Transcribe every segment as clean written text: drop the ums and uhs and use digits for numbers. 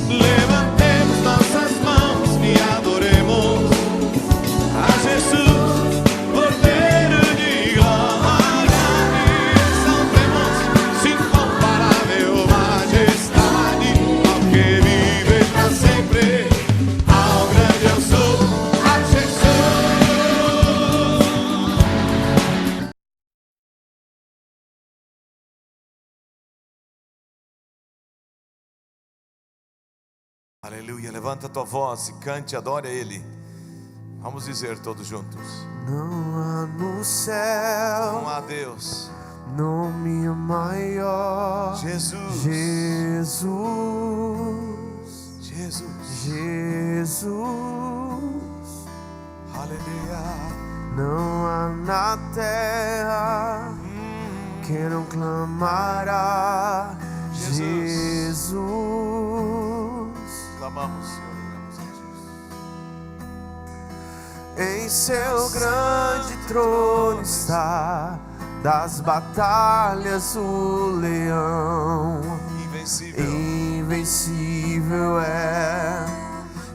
Levantemos nossas mãos e adoremos a Jesus, Cordeiro de glória. Exaltemos sem comparável majestade ao que vive pra sempre, ao grande eu sou, a Jesus. Aleluia, levanta a tua voz e cante, adore a Ele. Vamos dizer todos juntos: Não há no céu, não há Deus, nome maior. Jesus, Jesus, Jesus, Jesus. aleluia. Não há na terra quem não clamará. Jesus. Clamamos, Senhor, oramos a Deus. Em seu grande trono está, das batalhas o leão. Invencível, Invencível é,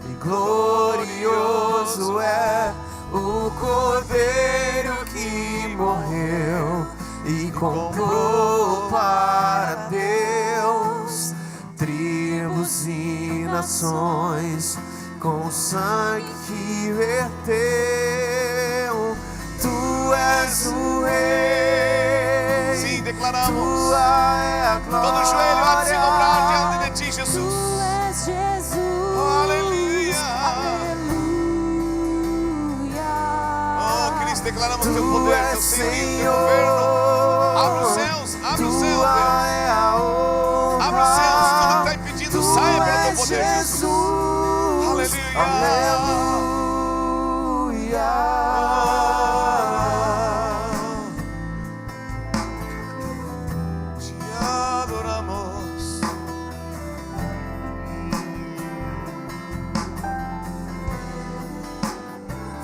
e glorioso é o Cordeiro que morreu e comprou para Deus tribos e nações com o sangue que verteu. Tu és o Rei. sim, declaramos. Tua é a glória. Todo joelho há de se dobrar diante de ti, Jesus. Tu és Jesus. Aleluia. Aleluia. Oh, Cristo, declaramos teu Tu poder, teu és senhorio, teu governo. Abre os céus, Deus. Tua é a honra. Abre os céus, tudo que está impedido, saia pelo teu poder, Jesus. Aleluia. Te adoramos.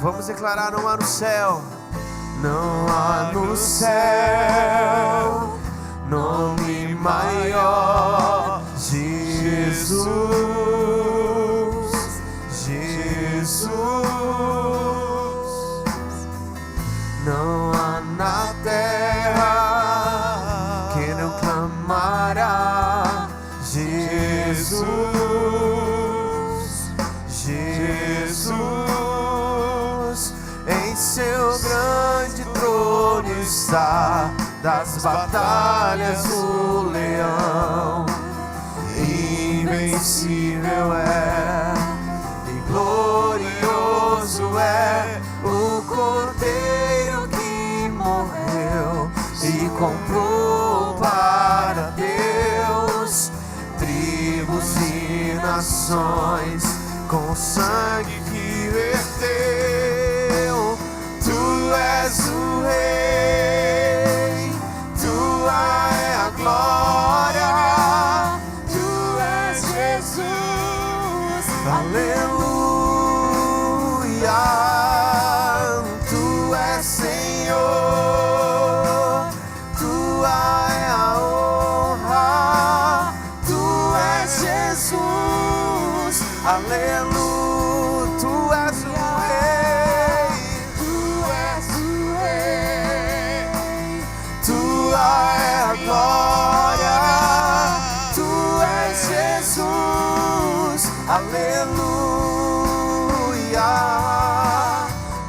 Vamos declarar: não há no céu, não há no céu nome maior. Jesus, Jesus. Não há na terra que não clamará. Jesus, Jesus. Em seu grande trono está, das batalhas o leão. Invencível é, e glorioso é o Cordeiro que morreu e comprou para Deus tribos e nações com o sangue que verteu. Tu és o Rei, tua é a glória. Tu és Jesus, aleluia. Tu és Senhor, tua é a honra. Tu és Jesus, aleluia. Tu és o Rei, tu és o Rei. Tua é a glória. Tu és Jesus, aleluia.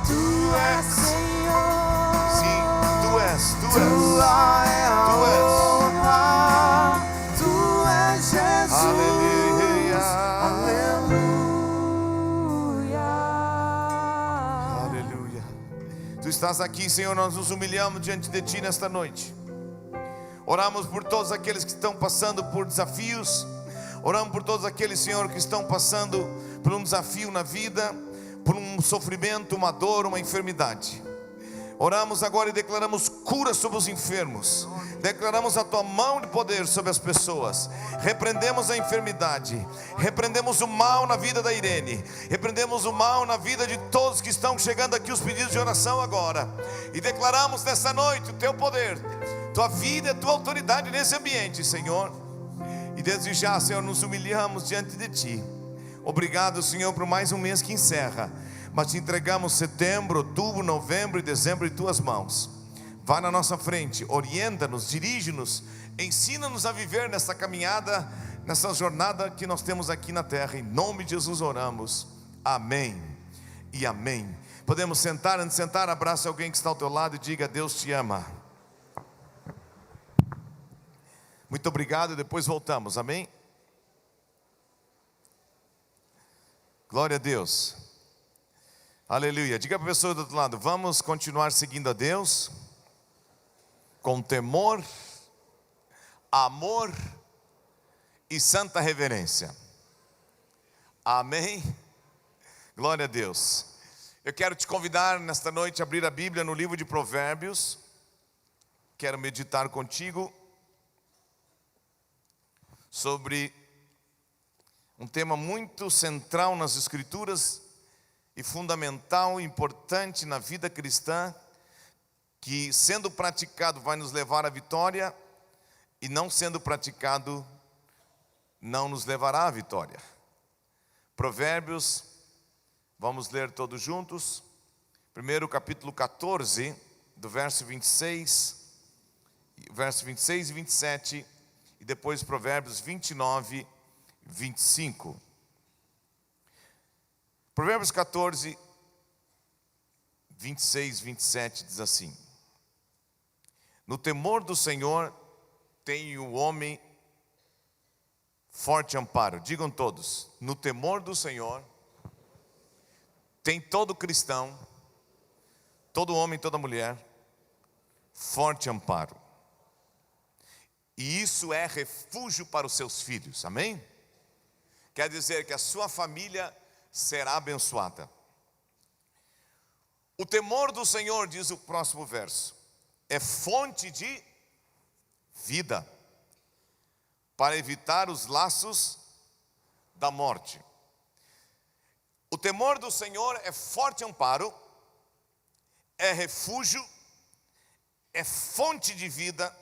Tu és Senhor. Sim, tu és. Tua é a honra. Tu és Jesus. Aleluia. Aleluia. Aleluia. Tu estás aqui, Senhor, nós nos humilhamos diante de Ti nesta noite. Oramos por todos aqueles que estão passando por desafios. Oramos por todos aqueles, Senhor, que estão passando por um desafio na vida, por um sofrimento, uma dor, uma enfermidade. Oramos agora e declaramos cura sobre os enfermos. Declaramos a tua mão de poder sobre as pessoas. Repreendemos a enfermidade. Repreendemos o mal na vida da Irene. Repreendemos o mal na vida de todos que estão chegando aqui, os pedidos de oração agora. E declaramos nessa noite o teu poder, tua vida e tua autoridade nesse ambiente, Senhor. E desde já, Senhor, nos humilhamos diante de Ti. Obrigado, Senhor, por mais um mês que encerra. Mas te entregamos setembro, outubro, novembro e dezembro em Tuas mãos. Vá na nossa frente, orienta-nos, dirige-nos, ensina-nos a viver nessa caminhada, nessa jornada que nós temos aqui na terra. Em nome de Jesus oramos. Amém e amém. Podemos sentar, antes de sentar, abraça alguém que está ao teu lado e diga: Deus te ama. Muito obrigado e depois voltamos, amém? Glória a Deus. Aleluia. Diga para a pessoa do outro lado: vamos continuar seguindo a Deus com temor, amor e santa reverência. Amém? Glória a Deus. Eu quero te convidar nesta noite a abrir a Bíblia no livro de Provérbios. Quero meditar contigo sobre um tema muito central nas Escrituras e fundamental, importante na vida cristã, que sendo praticado vai nos levar à vitória e não sendo praticado não nos levará à vitória. Provérbios, vamos ler todos juntos. Primeiro capítulo 14, do verso 26 e 27, e depois Provérbios 29 e 25. Provérbios 14, 26 e 27 diz assim: no temor do Senhor tem o homem forte amparo. Digam todos: no temor do Senhor tem todo cristão, todo homem, toda mulher, forte amparo. E isso é refúgio para os seus filhos, amém? Quer dizer que a sua família será abençoada. O temor do Senhor, diz o próximo verso, é fonte de vida, para evitar os laços da morte. O temor do Senhor é forte amparo, é refúgio, é fonte de vida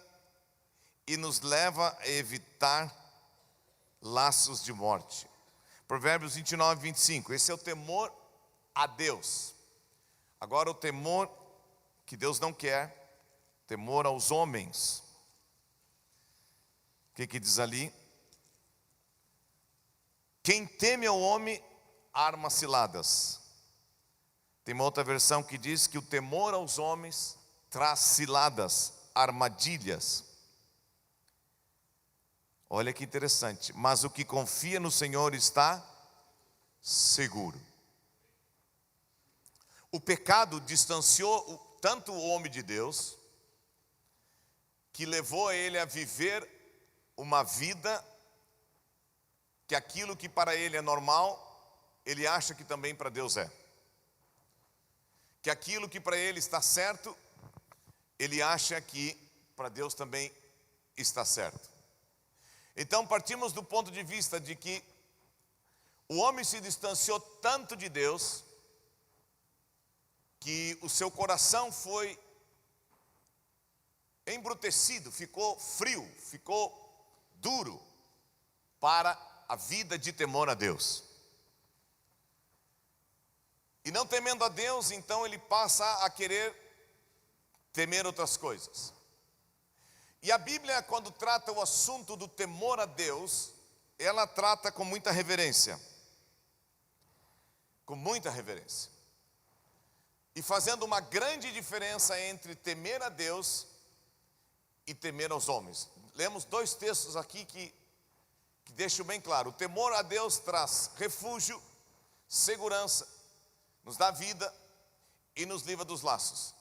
e nos leva a evitar laços de morte. Provérbios 29 e 25, esse é o temor a Deus. Agora o temor que Deus não quer, temor aos homens. O que diz ali? Quem teme ao homem arma ciladas. Tem uma outra versão que diz que o temor aos homens traz ciladas, armadilhas. Olha que interessante. Mas o que confia no Senhor está seguro. O pecado distanciou tanto o homem de Deus, que levou ele a viver uma vida que aquilo que para ele é normal, ele acha que também para Deus é. Que aquilo que para ele está certo, ele acha que para Deus também está certo. Então partimos do ponto de vista de que o homem se distanciou tanto de Deus, que o seu coração foi embrutecido, ficou frio, ficou duro para a vida de temor a Deus. E não temendo a Deus, então ele passa a querer temer outras coisas. E a Bíblia, quando trata o assunto do temor a Deus, ela trata com muita reverência. Com muita reverência. E fazendo uma grande diferença entre temer a Deus e temer aos homens. Lemos dois textos aqui que deixam bem claro. O temor a Deus traz refúgio, segurança, nos dá vida e nos livra dos laços.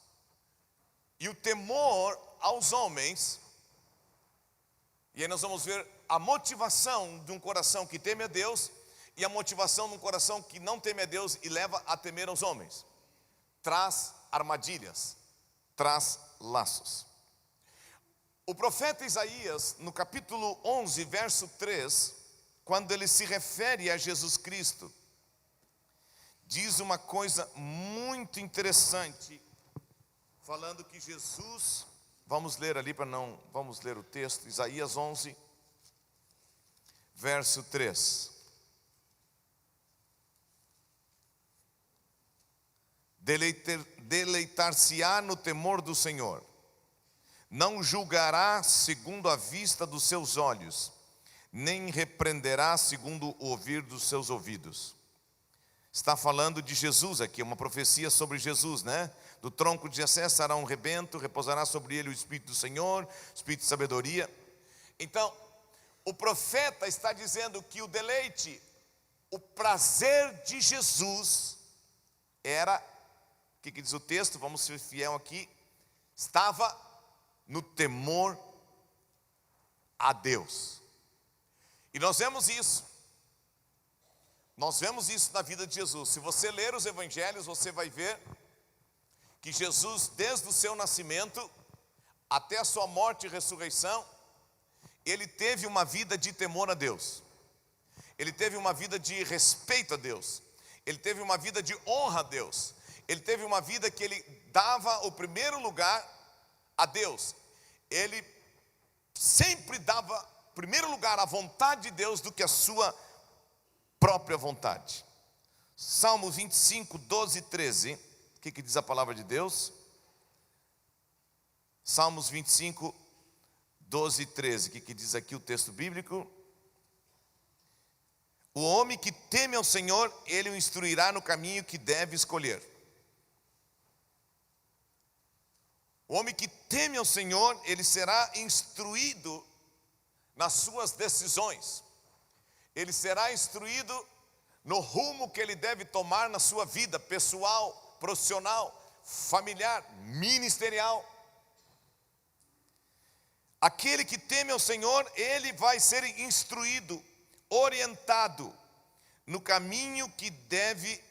E o temor aos homens, e aí nós vamos ver a motivação de um coração que teme a Deus e a motivação de um coração que não teme a Deus e leva a temer aos homens. Traz armadilhas, traz laços. O profeta Isaías, no capítulo 11, verso 3, quando ele se refere a Jesus Cristo, diz uma coisa muito interessante, falando que Jesus, vamos ler ali para não, vamos ler o texto, Isaías 11, verso 3. Deleitar-se-á no temor do Senhor, não julgará segundo a vista dos seus olhos, nem repreenderá segundo o ouvir dos seus ouvidos. Está falando de Jesus aqui, uma profecia sobre Jesus, né? Do tronco de Jessé sará um rebento, repousará sobre ele o Espírito do Senhor, Espírito de sabedoria. Então, o profeta está dizendo que o deleite, o prazer de Jesus era, o que diz o texto? Vamos ser fiel aqui. Estava no temor a Deus. E nós vemos isso. Nós vemos isso na vida de Jesus. Se você ler os evangelhos, você vai ver que Jesus, desde o seu nascimento até a sua morte e ressurreição, ele teve uma vida de temor a Deus. Ele teve uma vida de respeito a Deus. Ele teve uma vida de honra a Deus. Ele teve uma vida que ele dava o primeiro lugar a Deus. Ele sempre dava primeiro lugar à vontade de Deus do que a sua própria vontade. Salmo 25, 12 e 13. O que diz a palavra de Deus? Salmos 25, 12 e 13. O que diz aqui o texto bíblico? O homem que teme ao Senhor, ele o instruirá no caminho que deve escolher. O homem que teme ao Senhor, ele será instruído nas suas decisões. Ele será instruído no rumo que ele deve tomar na sua vida pessoal, profissional, familiar, ministerial. Aquele que teme ao Senhor, ele vai ser instruído, orientado no caminho que deve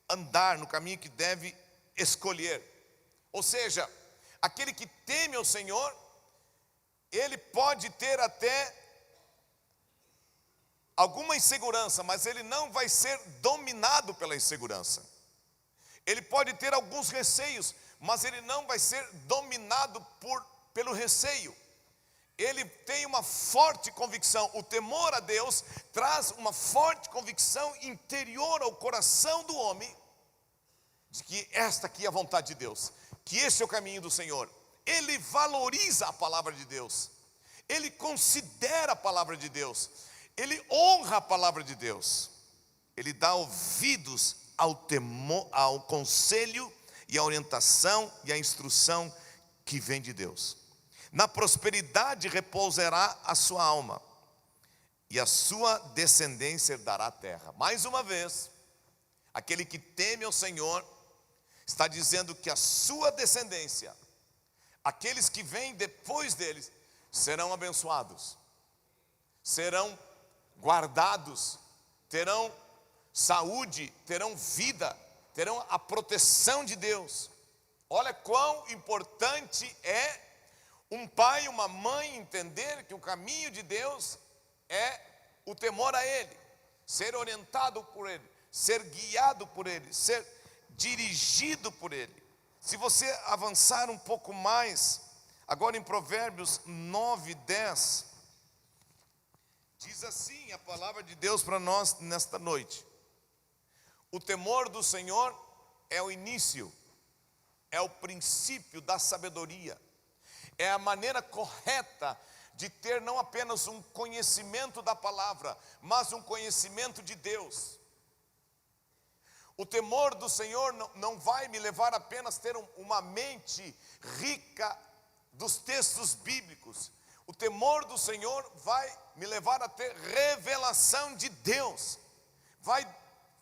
andar, no caminho que deve escolher. Ou seja, aquele que teme ao Senhor, ele pode ter até alguma insegurança, mas ele não vai ser dominado pela insegurança. Ele pode ter alguns receios, mas ele não vai ser dominado pelo receio. Ele tem uma forte convicção. O temor a Deus traz uma forte convicção interior ao coração do homem, de que esta aqui é a vontade de Deus, que esse é o caminho do Senhor. Ele valoriza a palavra de Deus, ele considera a palavra de Deus, ele honra a palavra de Deus, ele dá ouvidos ao temor, ao conselho e à orientação e à instrução que vem de Deus. Na prosperidade repousará a sua alma, e a sua descendência herdará a terra. Mais uma vez, aquele que teme ao Senhor está dizendo que a sua descendência, aqueles que vêm depois deles, serão abençoados, serão guardados, terão saúde, terão vida, terão a proteção de Deus. Olha quão importante é um pai e uma mãe entender que o caminho de Deus é o temor a Ele, ser orientado por Ele, ser guiado por Ele, ser dirigido por Ele. Se você avançar um pouco mais, agora em Provérbios 9, 10, diz assim a palavra de Deus para nós nesta noite: o temor do Senhor é o início, é o princípio da sabedoria, é a maneira correta de ter não apenas um conhecimento da palavra, mas um conhecimento de Deus. O temor do Senhor não vai me levar apenas a ter uma mente rica dos textos bíblicos. O temor do Senhor vai me levar a ter revelação de Deus, vai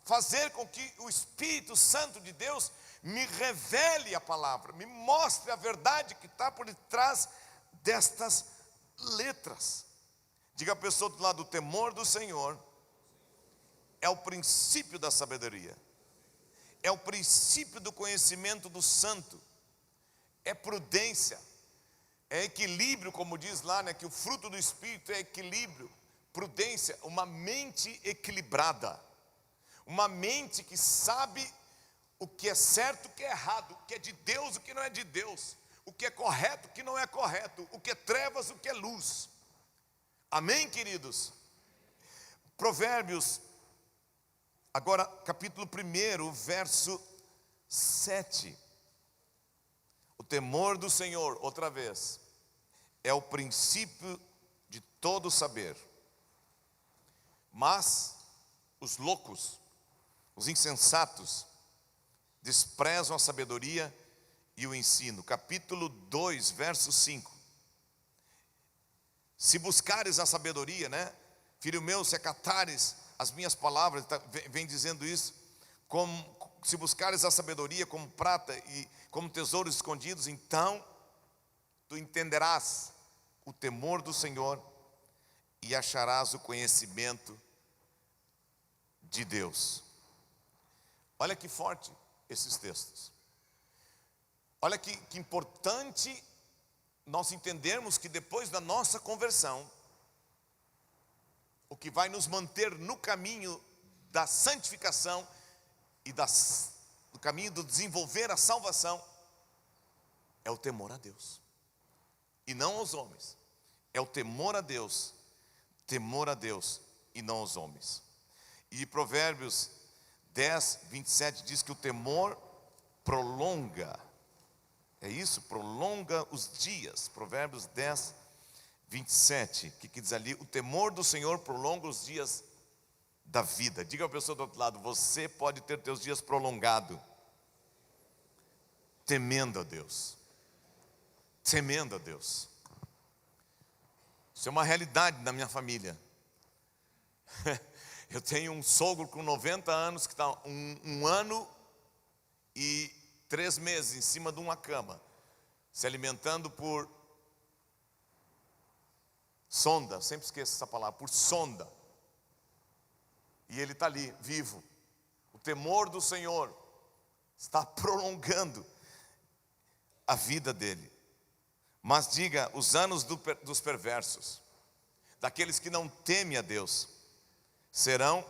fazer com que o Espírito Santo de Deus me revele a palavra, me mostre a verdade que está por detrás destas letras. Diga a pessoa do lado: o temor do Senhor é o princípio da sabedoria, é o princípio do conhecimento do santo, é prudência, é equilíbrio, como diz lá, né, que o fruto do Espírito é equilíbrio, prudência, uma mente equilibrada, uma mente que sabe o que é certo, o que é errado, o que é de Deus, o que não é de Deus, o que é correto, o que não é correto, o que é trevas, o que é luz. Amém, queridos? Provérbios, agora capítulo 1, verso 7. O temor do Senhor, outra vez, é o princípio de todo saber. Mas os loucos, os insensatos, desprezam a sabedoria e o ensino. Capítulo 2, verso 5. Se buscares a sabedoria, né? Filho meu, se acatares as minhas palavras, vem dizendo isso, se buscares a sabedoria como prata e como tesouros escondidos, então tu entenderás o temor do Senhor e acharás o conhecimento de Deus. Olha que forte esses textos. Olha que importante nós entendermos que depois da nossa conversão, o que vai nos manter no caminho da santificação e no caminho do desenvolver a salvação é o temor a Deus e não aos homens. É o temor a Deus e não aos homens. E Provérbios 10, 27 diz que o temor prolonga. É isso? Prolonga os dias. Provérbios 10, 27. O que diz ali? O temor do Senhor prolonga os dias da vida. Diga à pessoa do outro lado: você pode ter teus dias prolongados temendo a Deus. Temendo a Deus. Isso é uma realidade na minha família. Eu tenho um sogro com 90 anos que está um ano e 3 meses em cima de uma cama, se alimentando por sonda, sempre esqueço essa palavra, por sonda. E ele está ali, vivo. O temor do Senhor está prolongando a vida dele. Mas diga, os anos dos perversos, daqueles que não temem a Deus, serão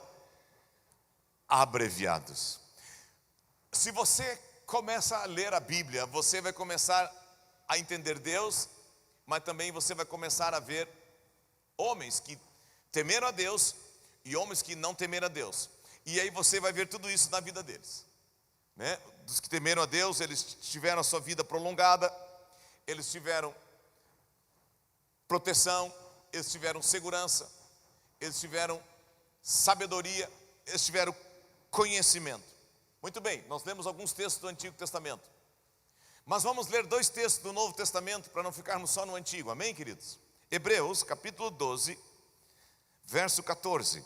abreviados. Se você começa a ler a Bíblia, você vai começar a entender Deus, mas também você vai começar a ver homens que temeram a Deus e homens que não temeram a Deus. E aí você vai ver tudo isso na vida deles, né? Dos que temeram a Deus, eles tiveram a sua vida prolongada, eles tiveram proteção, eles tiveram segurança, eles tiveram sabedoria, eles tiveram conhecimento. Muito bem, nós lemos alguns textos do Antigo Testamento, mas vamos ler 2 textos do Novo Testamento para não ficarmos só no Antigo, amém, queridos? Hebreus capítulo 12, verso 14.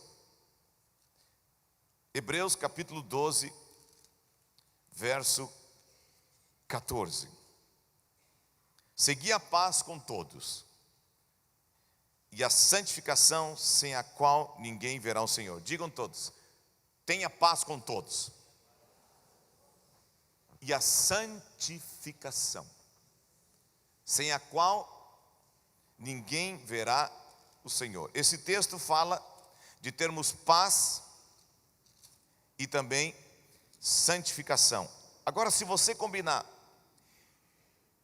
Hebreus capítulo 12, verso 14. Segui a paz com todos e a santificação, sem a qual ninguém verá o Senhor. Digam todos: tenha paz com todos. E a santificação, sem a qual ninguém verá o Senhor. Esse texto fala de termos paz e também santificação. Agora, se você combinar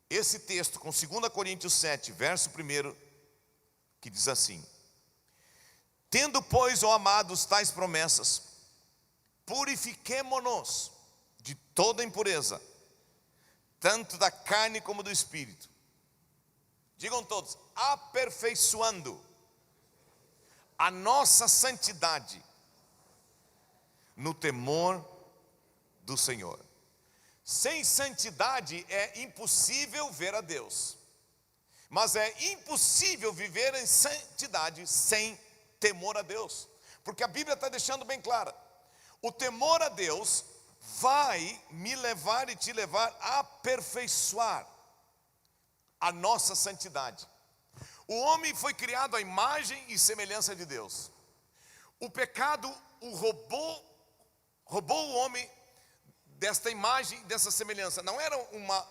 esse texto com 2 Coríntios 7, verso 1, que diz assim: tendo, pois, ó amados, tais promessas, purifiquemo-nos de toda impureza, tanto da carne como do espírito. Digam todos: aperfeiçoando a nossa santidade no temor do Senhor. Sem santidade é impossível ver a Deus, mas é impossível viver em santidade sem temor a Deus, porque a Bíblia está deixando bem clara: o temor a Deus vai me levar e te levar a aperfeiçoar a nossa santidade. O homem foi criado à imagem e semelhança de Deus. O pecado roubou o homem desta imagem, dessa semelhança. Não era uma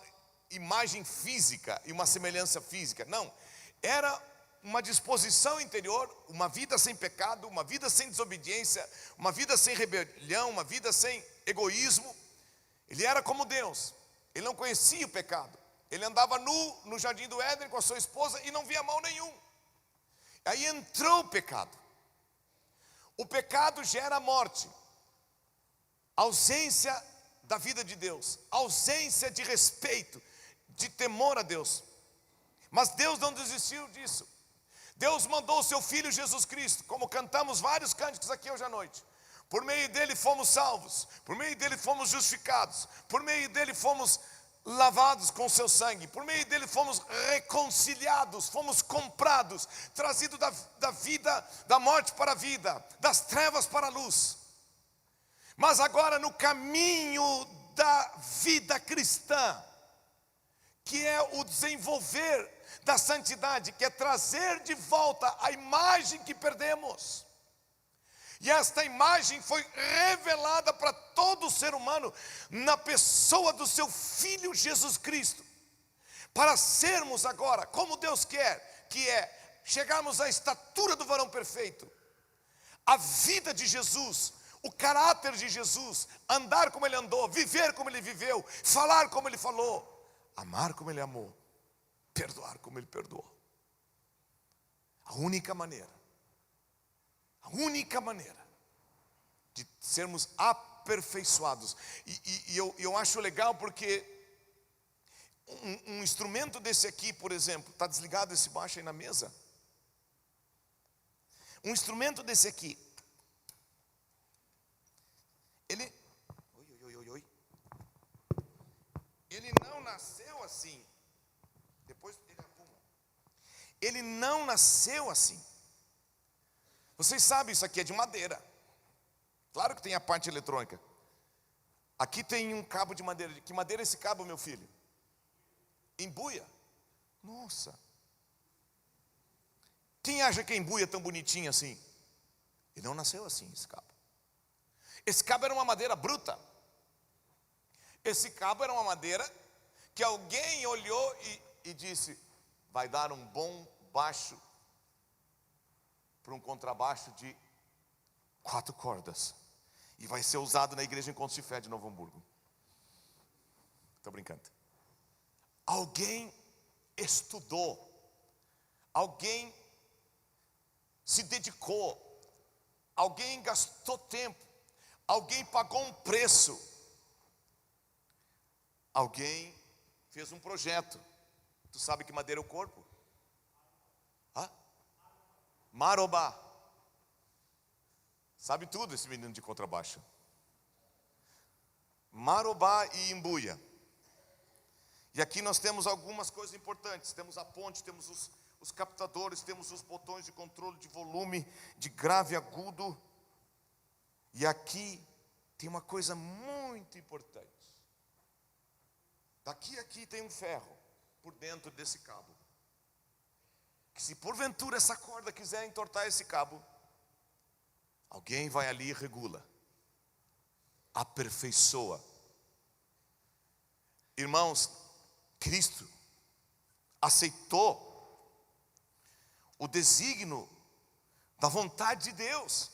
imagem física e uma semelhança física, não. Era uma disposição interior, uma vida sem pecado, uma vida sem desobediência, uma vida sem rebelião, uma vida sem egoísmo. Ele era como Deus, ele não conhecia o pecado. Ele andava nu no jardim do Éden com a sua esposa e não via mal nenhum. Aí entrou o pecado. O pecado gera morte, ausência da vida de Deus, ausência de respeito, de temor a Deus. Mas Deus não desistiu disso. Deus mandou o seu Filho Jesus Cristo, como cantamos vários cânticos aqui hoje à noite. Por meio dele fomos salvos, por meio dele fomos justificados, por meio dele fomos lavados com seu sangue, por meio dele fomos reconciliados, fomos comprados, trazidos da vida, da morte para a vida, das trevas para a luz. Mas agora no caminho da vida cristã, que é o desenvolver da santidade, que é trazer de volta a imagem que perdemos. E esta imagem foi revelada para todo ser humano na pessoa do seu Filho Jesus Cristo, para sermos agora como Deus quer, que é chegarmos à estatura do varão perfeito. A vida de Jesus, o caráter de Jesus, andar como ele andou, viver como ele viveu, falar como ele falou, amar como ele amou, perdoar como ele perdoou. A única maneira de sermos aperfeiçoados. E eu acho legal porque um instrumento desse aqui, por exemplo, está desligado esse baixo aí na mesa. Um instrumento desse aqui, ele não nasceu assim. Depois ele arruma. Ele não nasceu assim. Vocês sabem, isso aqui é de madeira. Claro que tem a parte eletrônica. Aqui tem um cabo de madeira. Que madeira é esse cabo, meu filho? Embuia. Nossa. Quem acha que a embuia é tão bonitinha assim? Ele não nasceu assim, esse cabo. Esse cabo era uma madeira bruta. Esse cabo era uma madeira que alguém olhou e disse: vai dar um bom baixo para um contrabaixo de 4 cordas. E vai ser usado na igreja Encontros de Fé de Novo Hamburgo. Estou brincando. Alguém estudou. Alguém se dedicou. Alguém gastou tempo. Alguém pagou um preço. Alguém fez um projeto. Tu sabe que madeira é o corpo? Hã? Marobá. Sabe tudo esse menino de contrabaixo. Marobá e embuia. E aqui nós temos algumas coisas importantes. Temos a ponte, temos os captadores, temos os botões de controle de volume, de grave e agudo. E aqui tem uma coisa muito importante. Daqui a aqui tem um ferro por dentro desse cabo. Que se porventura essa corda quiser entortar esse cabo, alguém vai ali e regula, aperfeiçoa. Irmãos, Cristo aceitou o desígnio da vontade de Deus,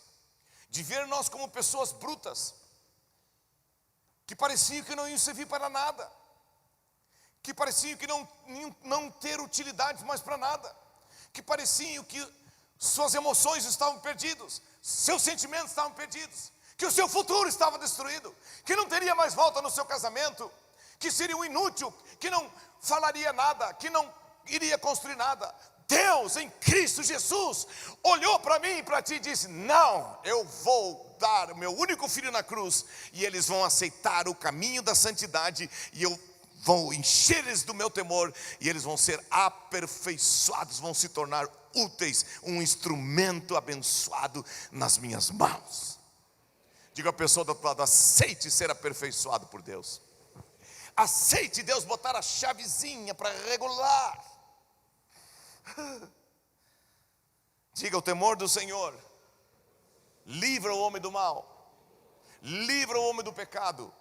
de ver nós como pessoas brutas, que pareciam que não iam servir para nada, que pareciam que não ter utilidade mais para nada, que pareciam que suas emoções estavam perdidas, seus sentimentos estavam perdidos, que o seu futuro estava destruído, que não teria mais volta no seu casamento, que seria um inútil, que não falaria nada, que não iria construir nada. Deus em Cristo Jesus olhou para mim e para ti e disse: não, eu vou dar o meu único filho na cruz, e eles vão aceitar o caminho da santidade, e eu vou encher eles do meu temor, e eles vão ser aperfeiçoados, vão se tornar úteis, um instrumento abençoado nas minhas mãos. Diga à pessoa do outro lado: aceite ser aperfeiçoado por Deus. Aceite Deus botar a chavezinha para regular. Diga: o temor do Senhor livra o homem do mal, livra o homem do pecado,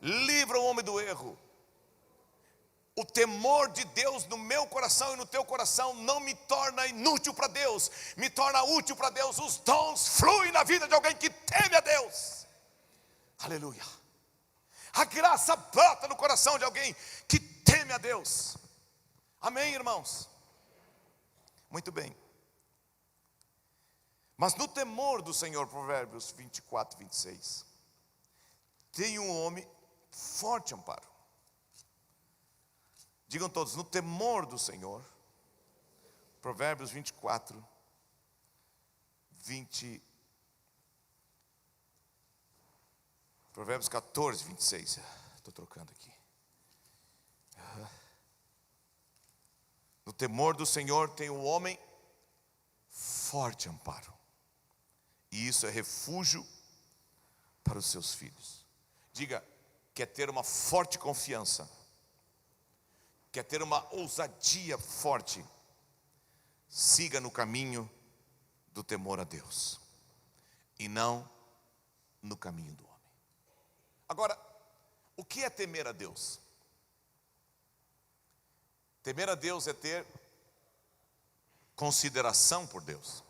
livra o homem do erro. O temor de Deus no meu coração e no teu coração não me torna inútil para Deus, me torna útil para Deus. Os dons fluem na vida de alguém que teme a Deus. Aleluia. A graça brota no coração de alguém que teme a Deus. Amém, irmãos? Muito bem. Mas no temor do Senhor, Provérbios 24, 26, tem um homem forte amparo. Digam todos, no temor do Senhor. Provérbios 24, 20. Provérbios 14, 26. Estou trocando aqui. No temor do Senhor tem um homem forte amparo. E isso é refúgio para os seus filhos. Diga, quer ter uma forte confiança, quer ter uma ousadia forte, siga no caminho do temor a Deus e não no caminho do homem. Agora, o que é temer a Deus? Temer a Deus é ter consideração por Deus,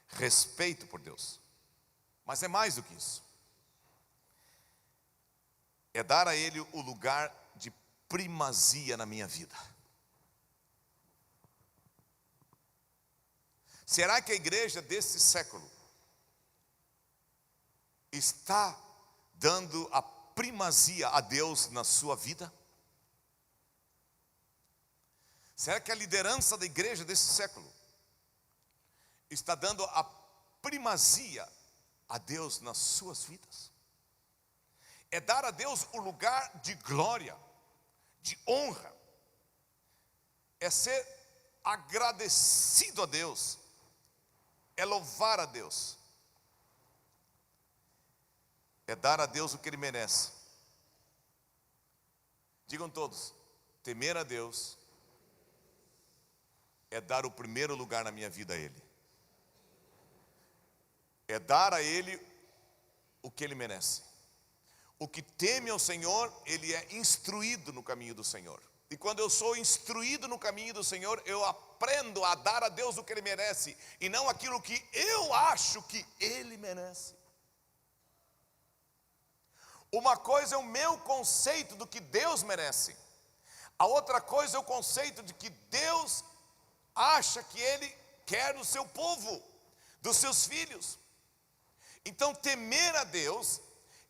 respeito por Deus, mas é mais do que isso. É dar a Ele o lugar de primazia na minha vida. Será que a igreja desse século está dando a primazia a Deus na sua vida? Será que a liderança da igreja desse século está dando a primazia a Deus nas suas vidas? É dar a Deus o lugar de glória, de honra, é ser agradecido a Deus, é louvar a Deus, é dar a Deus o que Ele merece. Digam todos, temer a Deus é dar o primeiro lugar na minha vida a Ele, é dar a Ele o que Ele merece. O que teme ao Senhor, ele é instruído no caminho do Senhor. E quando eu sou instruído no caminho do Senhor, eu aprendo a dar a Deus o que Ele merece, e não aquilo que eu acho que Ele merece. Uma coisa é o meu conceito do que Deus merece, a outra coisa é o conceito de que Deus acha que Ele quer do seu povo, dos seus filhos. Então temer a Deus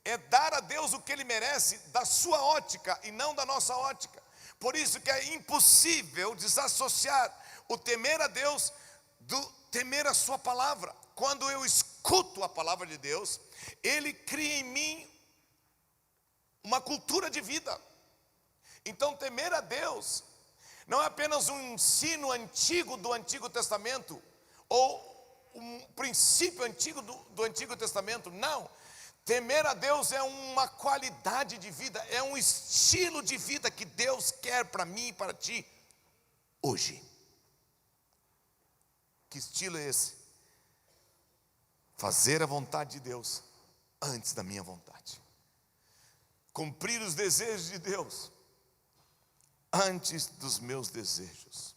é dar a Deus o que Ele merece da sua ótica e não da nossa ótica. Por isso que é impossível desassociar o temer a Deus do temer a sua palavra. Quando eu escuto a palavra de Deus, Ele cria em mim uma cultura de vida. Então temer a Deus não é apenas um ensino antigo do Antigo Testamento, ou um princípio antigo do Antigo Testamento, não. Temer a Deus é uma qualidade de vida, é um estilo de vida que Deus quer para mim e para ti hoje. Que estilo é esse? Fazer a vontade de Deus antes da minha vontade. Cumprir os desejos de Deus antes dos meus desejos.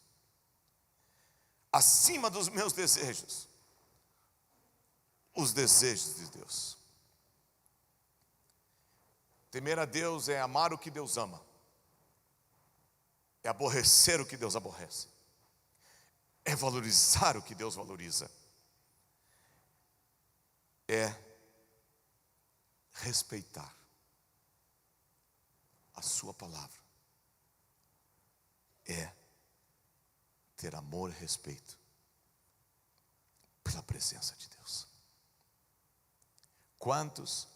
Acima dos meus desejos, os desejos de Deus. Temer a Deus é amar o que Deus ama, é aborrecer o que Deus aborrece, é valorizar o que Deus valoriza, é respeitar a sua palavra, é ter amor e respeito pela presença de Deus. Quantos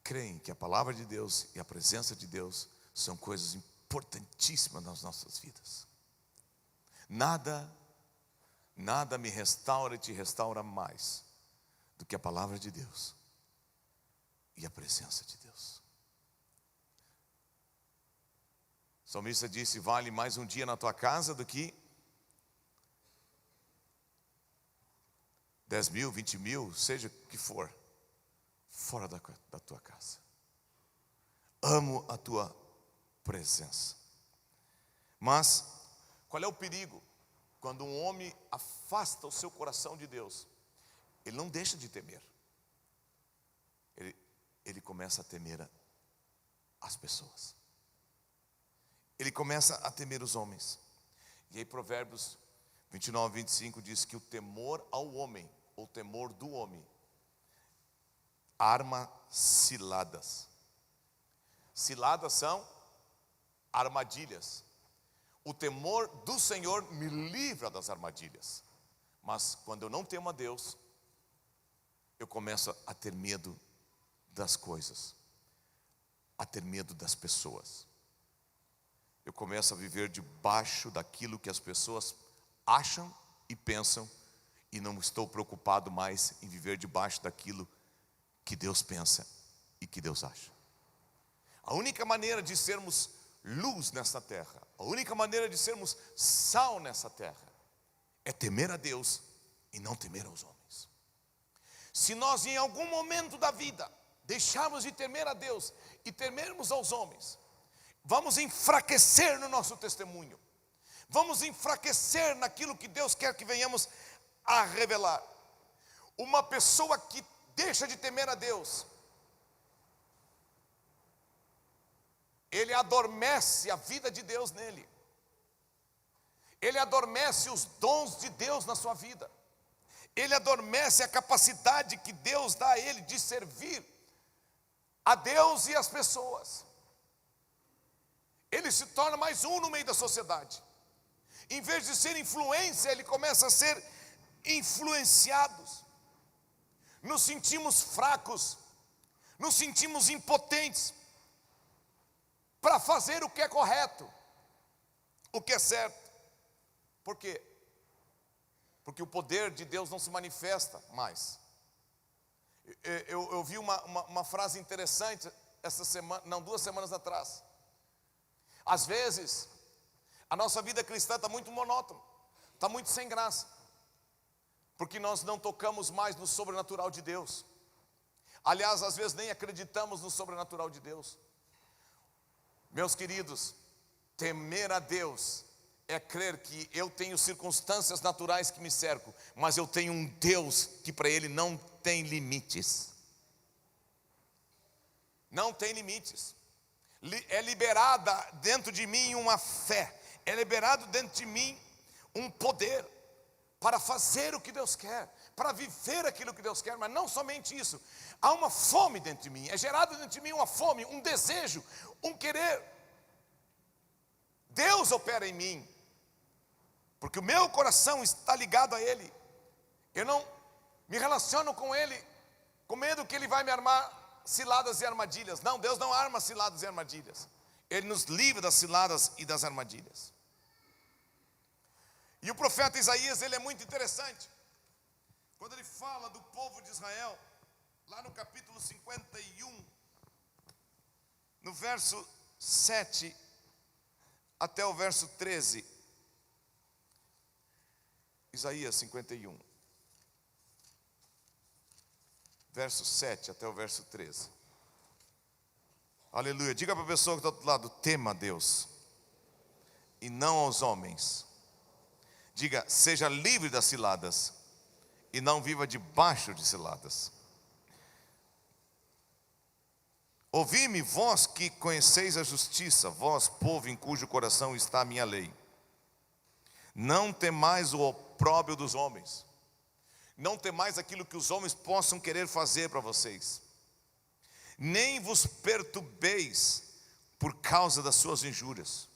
creem que a palavra de Deus e a presença de Deus são coisas importantíssimas nas nossas vidas? Nada me restaura e te restaura mais do que a palavra de Deus e a presença de Deus. O salmista disse: vale mais um dia na tua casa do que 10 mil, 20 mil, seja o que for, fora da tua casa. Amo a tua presença. Mas qual é o perigo? Quando um homem afasta o seu coração de Deus, ele não deixa de temer, ele começa a temer as pessoas, ele começa a temer os homens. E aí Provérbios 29, 25 diz que o temor ao homem, ou temor do homem, arma ciladas. Ciladas são armadilhas. O temor do Senhor me livra das armadilhas. Mas quando eu não temo a Deus, eu começo a ter medo das coisas, a ter medo das pessoas. Eu começo a viver debaixo daquilo que as pessoas acham e pensam, e não estou preocupado mais em viver debaixo daquilo que Deus pensa e que Deus acha. A única maneira de sermos luz nessa terra, a única maneira de sermos sal nessa terra, é temer a Deus e não temer aos homens. Se nós em algum momento da vida deixarmos de temer a Deus e temermos aos homens, vamos enfraquecer no nosso testemunho, vamos enfraquecer naquilo que Deus quer que venhamos a revelar. Uma pessoa que deixa de temer a Deus, ele adormece a vida de Deus nele, ele adormece os dons de Deus na sua vida, ele adormece a capacidade que Deus dá a ele de servir a Deus e as pessoas. Ele se torna mais um no meio da sociedade. Em vez de ser influência, ele começa a ser influenciados. Nos sentimos fracos, nos sentimos impotentes para fazer o que é correto, o que é certo. Por quê? Porque o poder de Deus não se manifesta mais. Eu vi uma frase interessante essa semana, não, 2 semanas atrás. Às vezes, a nossa vida cristã está muito monótona, está muito sem graça, porque nós não tocamos mais no sobrenatural de Deus. Aliás, às vezes nem acreditamos no sobrenatural de Deus. Meus queridos, temer a Deus é crer que eu tenho circunstâncias naturais que me cercam, mas eu tenho um Deus que para Ele não tem limites. Não tem limites. É liberada dentro de mim uma fé, é liberado dentro de mim um poder para fazer o que Deus quer, para viver aquilo que Deus quer. Mas não somente isso, há uma fome dentro de mim, é gerado dentro de mim uma fome, um desejo, um querer. Deus opera em mim, porque o meu coração está ligado a Ele. Eu não me relaciono com Ele com medo que Ele vai me armar ciladas e armadilhas. Não, Deus não arma ciladas e armadilhas. Ele nos livra das ciladas e das armadilhas. E o profeta Isaías, ele é muito interessante. Quando ele fala do povo de Israel, lá no capítulo 51, no verso 7 até o verso 13. Isaías 51, verso 7 até o verso 13. Aleluia. Diga para a pessoa que está do outro lado: tema a Deus e não aos homens. Diga: seja livre das ciladas e não viva debaixo de ciladas. Ouvi-me, vós que conheceis a justiça, vós, povo em cujo coração está a minha lei. Não temais o opróbrio dos homens, não temais aquilo que os homens possam querer fazer para vocês, nem vos perturbeis por causa das suas injúrias,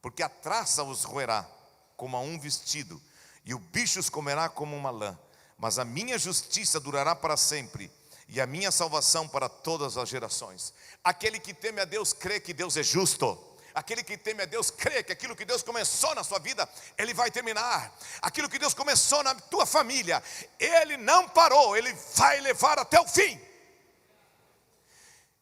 porque a traça os roerá como a um vestido, e o bicho os comerá como uma lã. Mas a minha justiça durará para sempre, e a minha salvação para todas as gerações. Aquele que teme a Deus crê que Deus é justo. Aquele que teme a Deus crê que aquilo que Deus começou na sua vida, Ele vai terminar. Aquilo que Deus começou na tua família, Ele não parou, Ele vai levar até o fim.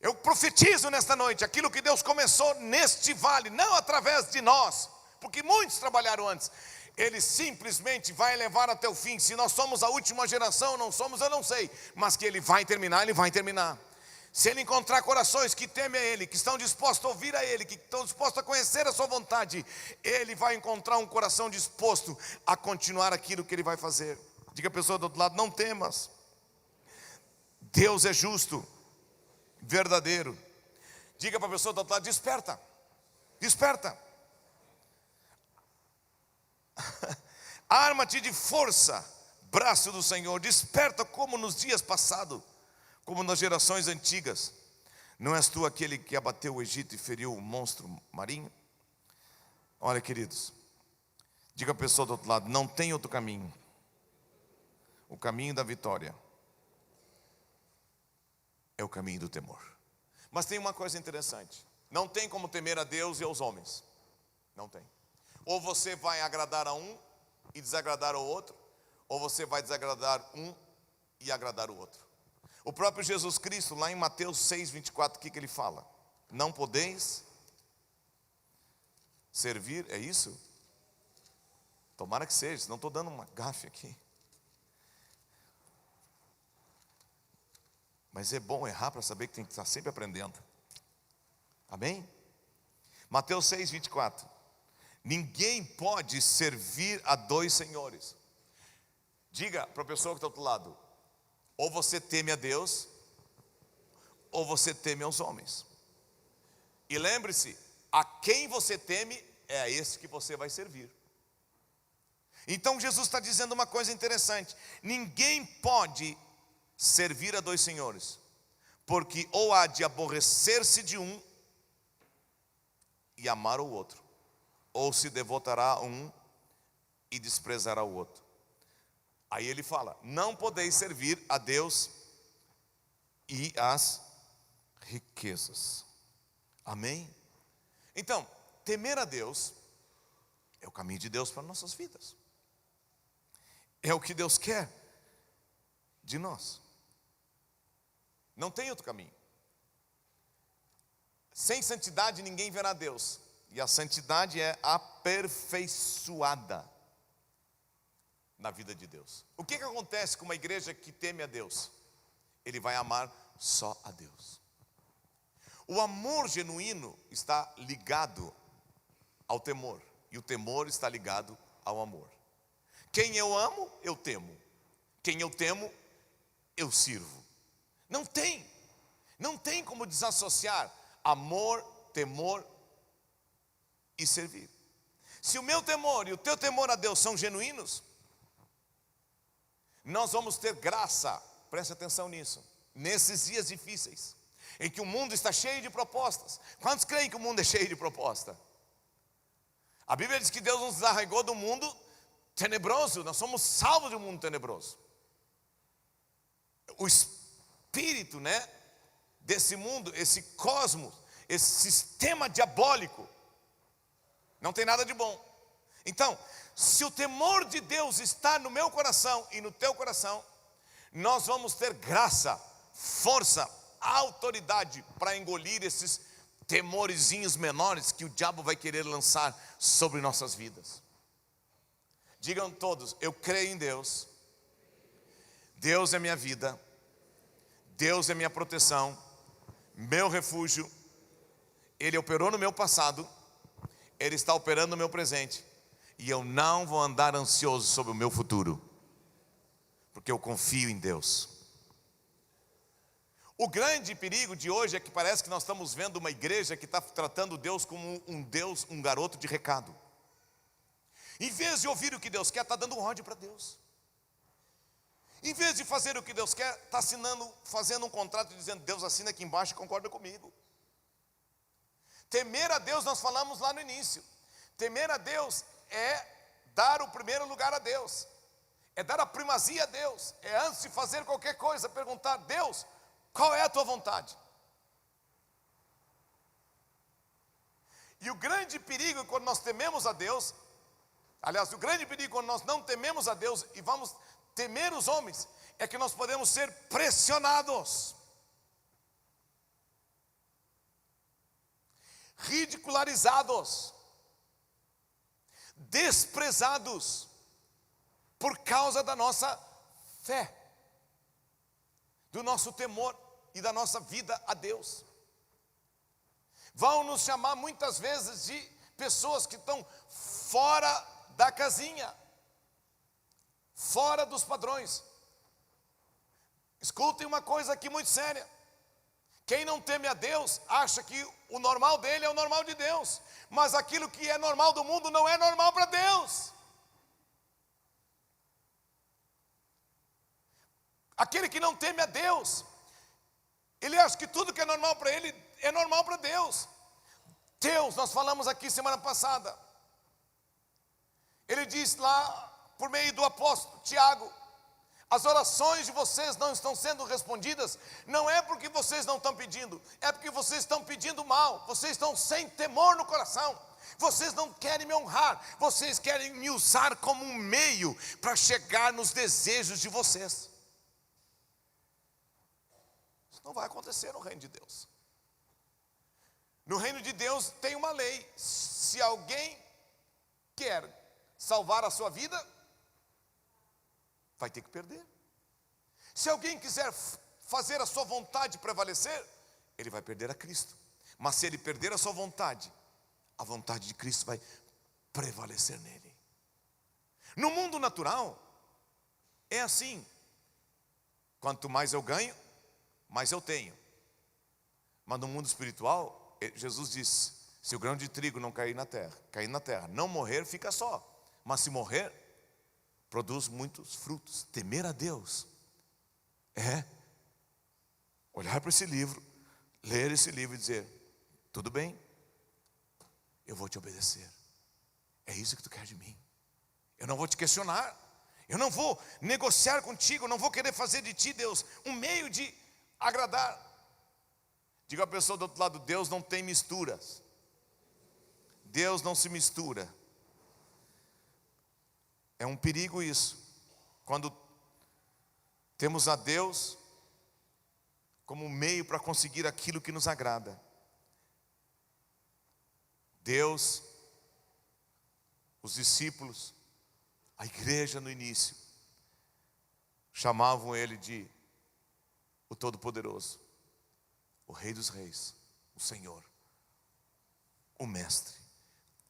Eu profetizo nesta noite, aquilo que Deus começou neste vale, não através de nós, porque muitos trabalharam antes, Ele simplesmente vai levar até o fim. Se nós somos a última geração, não somos, eu não sei, mas que Ele vai terminar, Ele vai terminar. Se Ele encontrar corações que temem a Ele, que estão dispostos a ouvir a Ele, que estão dispostos a conhecer a sua vontade, Ele vai encontrar um coração disposto a continuar aquilo que Ele vai fazer. Diga a pessoa do outro lado: não temas. Deus é justo, verdadeiro. Diga para a pessoa do outro lado: desperta, desperta. Arma-te de força, braço do Senhor, desperta como nos dias passados, como nas gerações antigas. Não és tu aquele que abateu o Egito e feriu o monstro marinho? Olha, queridos, diga a pessoa do outro lado: não tem outro caminho. O caminho da vitória é o caminho do temor. Mas tem uma coisa interessante: não tem como temer a Deus e aos homens. Não tem. Ou você vai agradar a um e desagradar ao outro, ou você vai desagradar um e agradar o outro. O próprio Jesus Cristo, lá em Mateus 6:24, o que ele fala? Não podeis servir, é isso? Tomara que seja, senão estou dando uma gafe aqui. Mas é bom errar para saber que tem que estar sempre aprendendo. Amém? Mateus 6:24. Ninguém pode servir a dois senhores. Diga para a pessoa que está do outro lado: ou você teme a Deus, ou você teme aos homens. E lembre-se, a quem você teme é a esse que você vai servir. Então Jesus está dizendo uma coisa interessante: ninguém pode servir a dois senhores, porque ou há de aborrecer-se de um e amar o outro, ou se devotará a um e desprezará o outro. Aí ele fala: não podeis servir a Deus e as riquezas. Amém? Então, temer a Deus é o caminho de Deus para nossas vidas. É o que Deus quer de nós. Não tem outro caminho. Sem santidade ninguém verá Deus. E a santidade é aperfeiçoada na vida de Deus. O que acontece com uma igreja que teme a Deus? Ele vai amar só a Deus. O amor genuíno está ligado ao temor, e o temor está ligado ao amor. Quem eu amo, eu temo. Quem eu temo, eu sirvo. Não tem como desassociar amor, temor e servir. Se o meu temor e o teu temor a Deus são genuínos, nós vamos ter graça, preste atenção nisso, nesses dias difíceis, em que o mundo está cheio de propostas. Quantos creem que o mundo é cheio de proposta? A Bíblia diz que Deus nos arraigou do mundo tenebroso, nós somos salvos do mundo tenebroso. O espírito, desse mundo, esse cosmos, esse sistema diabólico, não tem nada de bom. Então, se o temor de Deus está no meu coração e no teu coração, nós vamos ter graça, força, autoridade para engolir esses temorizinhos menores que o diabo vai querer lançar sobre nossas vidas. Digam todos: eu creio em Deus. Deus é minha vida. Deus é minha proteção, meu refúgio. Ele operou no meu passado, Ele está operando no meu presente, e eu não vou andar ansioso sobre o meu futuro, porque eu confio em Deus. O grande perigo de hoje é que parece que nós estamos vendo uma igreja que está tratando Deus como um garoto de recado. Em vez de ouvir o que Deus quer, está dando ódio para Deus. Em vez de fazer o que Deus quer, está fazendo um contrato dizendo: Deus assina aqui embaixo e concorda comigo. Temer a Deus, nós falamos lá no início. Temer a Deus é dar o primeiro lugar a Deus, é dar a primazia a Deus, é antes de fazer qualquer coisa, perguntar: Deus, qual é a tua vontade? E o grande perigo quando nós tememos a Deus, aliás, o grande perigo quando nós não tememos a Deus e vamos temer os homens, é que nós podemos ser pressionados, ridicularizados, desprezados por causa da nossa fé, do nosso temor e da nossa vida a Deus. Vão nos chamar muitas vezes de pessoas que estão fora da casinha, fora dos padrões. Escutem uma coisa aqui muito séria: quem não teme a Deus acha que o normal dele é o normal de Deus, mas aquilo que é normal do mundo não é normal para Deus. Aquele que não teme a Deus, ele acha que tudo que é normal para ele é normal para Deus. Deus, nós falamos aqui semana passada, ele diz lá por meio do apóstolo Tiago: as orações de vocês não estão sendo respondidas, não é porque vocês não estão pedindo, é porque vocês estão pedindo mal, vocês estão sem temor no coração, vocês não querem me honrar, vocês querem me usar como um meio para chegar nos desejos de vocês. Isso não vai acontecer no reino de Deus. No reino de Deus tem uma lei: se alguém quer salvar a sua vida, vai ter que perder. Se alguém quiser fazer a sua vontade prevalecer, ele vai perder a Cristo. Mas se ele perder a sua vontade, a vontade de Cristo vai prevalecer nele. No mundo natural, é assim: quanto mais eu ganho, mais eu tenho. Mas no mundo espiritual, Jesus disse: se o grão de trigo não cair na terra, não morrer, fica só. Mas se morrer, produz muitos frutos. Temer a Deus é olhar para esse livro, ler esse livro e dizer: tudo bem, eu vou te obedecer. É isso que tu quer de mim. Eu não vou te questionar, eu não vou negociar contigo, eu não vou querer fazer de ti, Deus, um meio de agradar. Diga a pessoa do outro lado: Deus não tem misturas. Deus não se mistura. É um perigo isso, quando temos a Deus como um meio para conseguir aquilo que nos agrada. Deus, os discípulos, a igreja no início, chamavam ele de o Todo-Poderoso, o Rei dos Reis, o Senhor, o Mestre.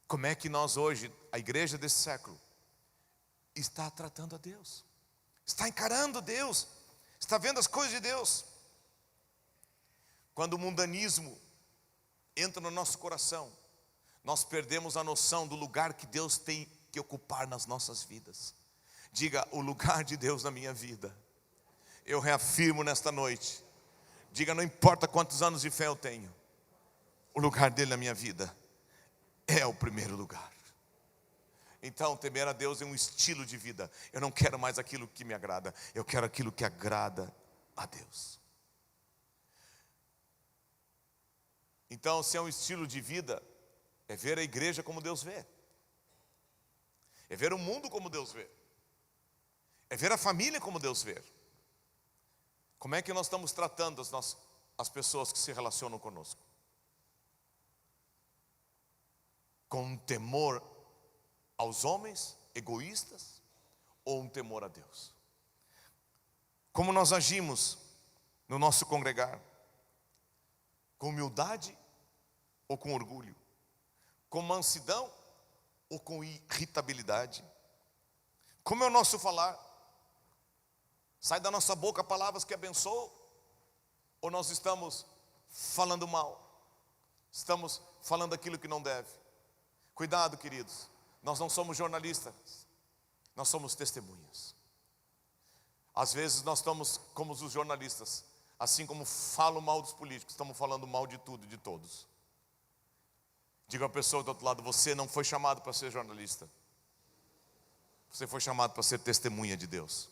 Como é que nós hoje, a igreja desse século, está tratando a Deus? Está encarando Deus? Está vendo as coisas de Deus? Quando o mundanismo entra no nosso coração, nós perdemos a noção do lugar que Deus tem que ocupar nas nossas vidas. Diga: o lugar de Deus na minha vida. Eu reafirmo nesta noite. Diga: não importa quantos anos de fé eu tenho, o lugar dele na minha vida é o primeiro lugar. Então, temer a Deus é um estilo de vida. Eu não quero mais aquilo que me agrada, eu quero aquilo que agrada a Deus. Então, se é um estilo de vida, é ver a igreja como Deus vê, é ver o mundo como Deus vê, é ver a família como Deus vê. Como é que nós estamos tratando as pessoas que se relacionam conosco? Com um temor aos homens egoístas ou um temor a Deus? Como nós agimos no nosso congregar? Com humildade ou com orgulho? Com mansidão ou com irritabilidade? Como é o nosso falar? Sai da nossa boca palavras que abençoam, ou nós estamos falando mal? Estamos falando aquilo que não deve? Cuidado, queridos. Nós não somos jornalistas, nós somos testemunhas. Às vezes nós estamos como os jornalistas, assim como falam mal dos políticos, estamos falando mal de tudo e de todos. Diga a pessoa do outro lado: você não foi chamado para ser jornalista, você foi chamado para ser testemunha de Deus.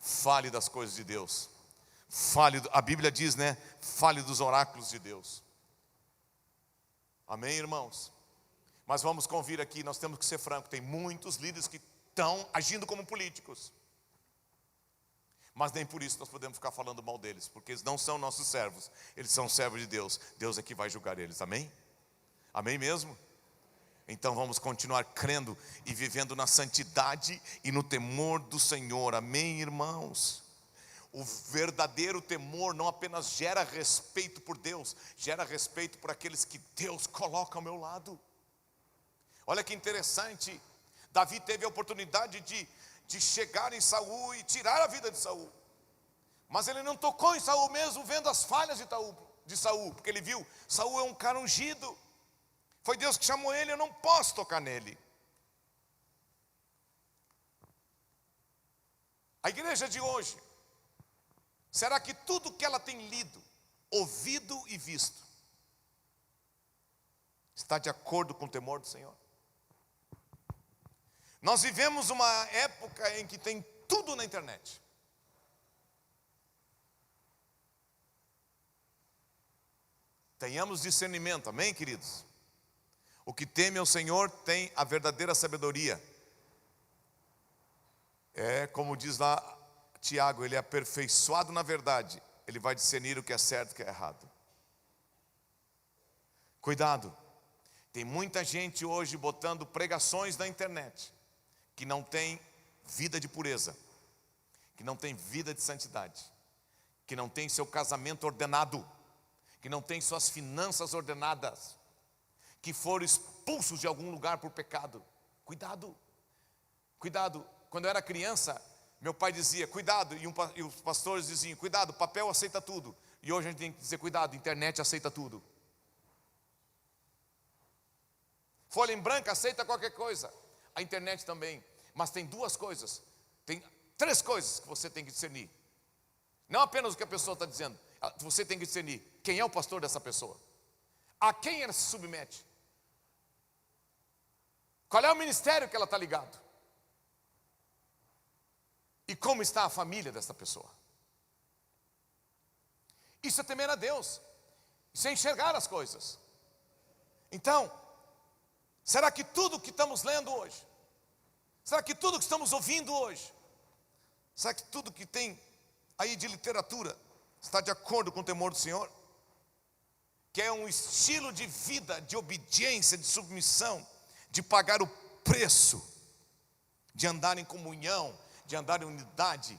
Fale das coisas de Deus. A Bíblia diz, né? Fale dos oráculos de Deus. Amém, irmãos? Mas vamos convir aqui, nós temos que ser francos. Tem muitos líderes que estão agindo como políticos, mas nem por isso nós podemos ficar falando mal deles, porque eles não são nossos servos, eles são servos de Deus. Deus é que vai julgar eles, amém? Amém mesmo? Então vamos continuar crendo e vivendo na santidade e no temor do Senhor, amém, irmãos? O verdadeiro temor não apenas gera respeito por Deus, gera respeito por aqueles que Deus coloca ao meu lado. Olha que interessante, Davi teve a oportunidade de chegar em Saul e tirar a vida de Saul, mas ele não tocou em Saul mesmo vendo as falhas de Saul, porque ele viu: Saul é um cara ungido, foi Deus que chamou ele, eu não posso tocar nele. A igreja de hoje Será que tudo que ela tem lido, ouvido e visto está de acordo com o temor do Senhor? Nós vivemos uma época em que tem tudo na internet. Tenhamos discernimento, amém, queridos? O que teme ao Senhor tem a verdadeira sabedoria. É como diz lá Tiago, ele é aperfeiçoado na verdade. Ele vai discernir o que é certo e o que é errado. Cuidado. Tem muita gente hoje botando pregações na internet que não tem vida de pureza, que não tem vida de santidade, que não tem seu casamento ordenado, que não tem suas finanças ordenadas, que foram expulsos de algum lugar por pecado. Cuidado, cuidado. Quando eu era criança, meu pai dizia, cuidado, e os pastores diziam, cuidado, papel aceita tudo. E hoje a gente tem que dizer, cuidado, internet aceita tudo. Folha em branco aceita qualquer coisa. A internet também. Mas tem duas coisas. Tem 3 coisas que você tem que discernir. Não apenas o que a pessoa está dizendo. Você tem que discernir quem é o pastor dessa pessoa. A quem ela se submete. Qual é o ministério que ela está ligado. E como está a família dessa pessoa. Isso é temer a Deus. Isso é enxergar as coisas. Então, será que tudo que estamos lendo hoje, será que tudo que estamos ouvindo hoje, será que tudo que tem aí de literatura está de acordo com o temor do Senhor? Que é um estilo de vida, de obediência, de submissão, de pagar o preço, de andar em comunhão, de andar em unidade,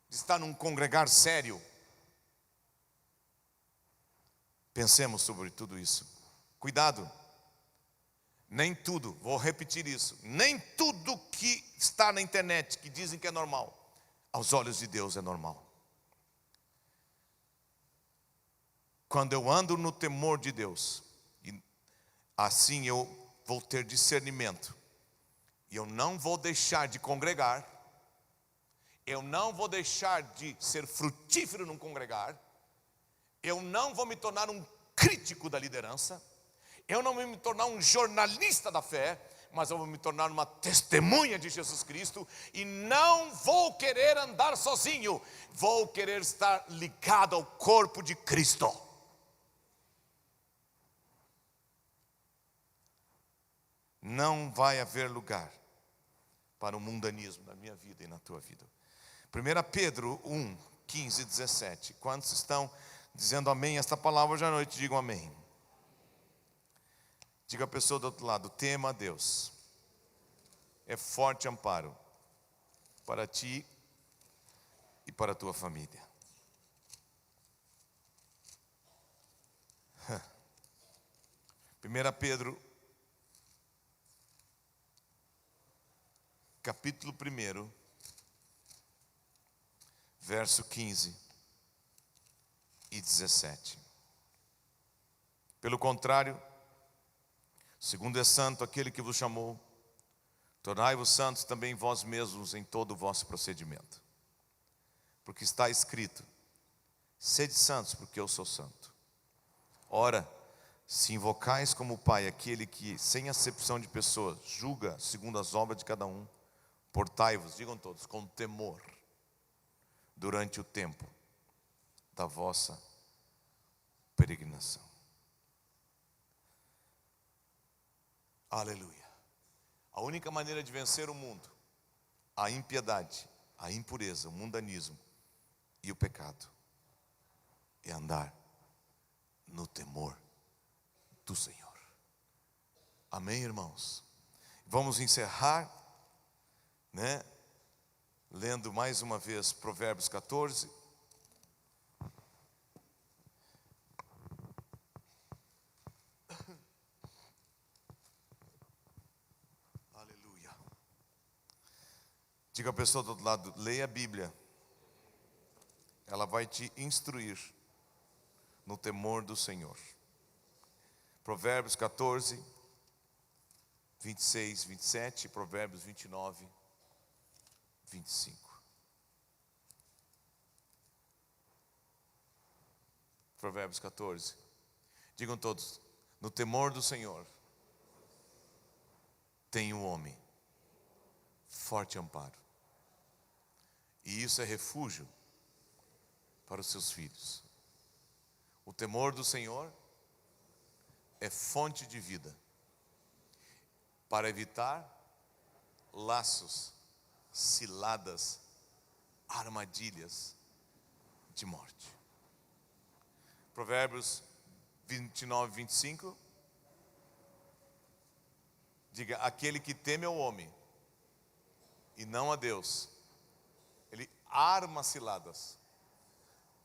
de estar num congregar sério. Pensemos sobre tudo isso. Cuidado. Nem tudo, vou repetir isso, nem tudo que está na internet, que dizem que é normal, aos olhos de Deus é normal. Quando eu ando no temor de Deus, assim eu vou ter discernimento, e eu não vou deixar de congregar, eu não vou deixar de ser frutífero num congregar, eu não vou me tornar um crítico da liderança, eu não vou me tornar um jornalista da fé, mas eu vou me tornar uma testemunha de Jesus Cristo, e não vou querer andar sozinho, vou querer estar ligado ao corpo de Cristo. Não vai haver lugar para o mundanismo na minha vida e na tua vida. 1 Pedro 1, 15 e 17. Quantos estão dizendo amém esta palavra hoje à noite? Digam amém. Diga a pessoa do outro lado, tema a Deus. É forte amparo para ti e para a tua família. 1 Pedro, capítulo 1, verso 15 e 17. Pelo contrário, segundo é santo aquele que vos chamou, tornai-vos santos também vós mesmos em todo o vosso procedimento. Porque está escrito, sede santos porque eu sou santo. Ora, se invocais como Pai aquele que, sem acepção de pessoas, julga segundo as obras de cada um, portai-vos, digam todos, com temor, durante o tempo da vossa peregrinação. Aleluia. A única maneira de vencer o mundo, a impiedade, a impureza, o mundanismo e o pecado, é andar no temor do Senhor. Amém, irmãos? Vamos encerrar, lendo mais uma vez Provérbios 14. Aleluia. Diga a pessoa do outro lado, leia a Bíblia. Ela vai te instruir no temor do Senhor. Provérbios 14, 26, 27, Provérbios 29, 25. Provérbios 14. Digam todos: no temor do Senhor tem um homem forte amparo, e isso é refúgio para os seus filhos. O temor do Senhor é fonte de vida, para evitar laços, ciladas, armadilhas de morte. Provérbios 29, 25. Diga: aquele que teme ao homem e não a Deus, ele arma ciladas,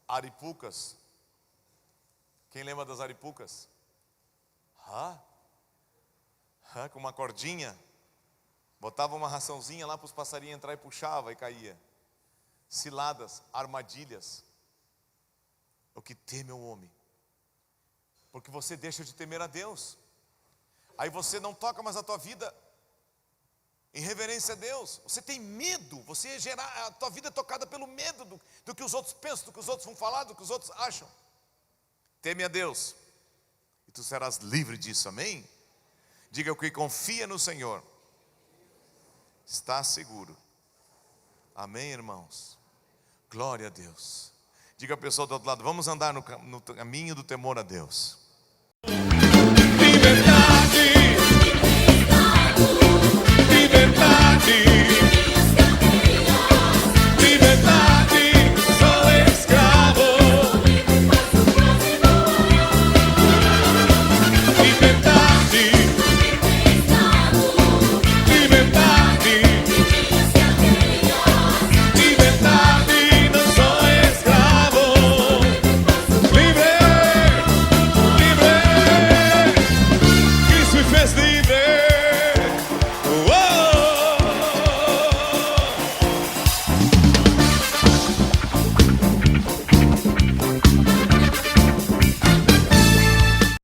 aripucas. Quem lembra das aripucas? Com uma cordinha, botava uma raçãozinha lá para os passarinhos entrar e puxava e caía. Ciladas, armadilhas. O que teme ao homem, porque você deixa de temer a Deus. Aí você não toca mais a tua vida em reverência a Deus. Você tem medo, a tua vida é tocada pelo medo do que os outros pensam, do que os outros vão falar, do que os outros acham. Teme a Deus e tu serás livre disso, amém? Diga: o que confia no Senhor está seguro. Amém, irmãos? Glória a Deus. Diga a pessoa do outro lado: vamos andar no caminho do temor a Deus. Liberdade, liberdade.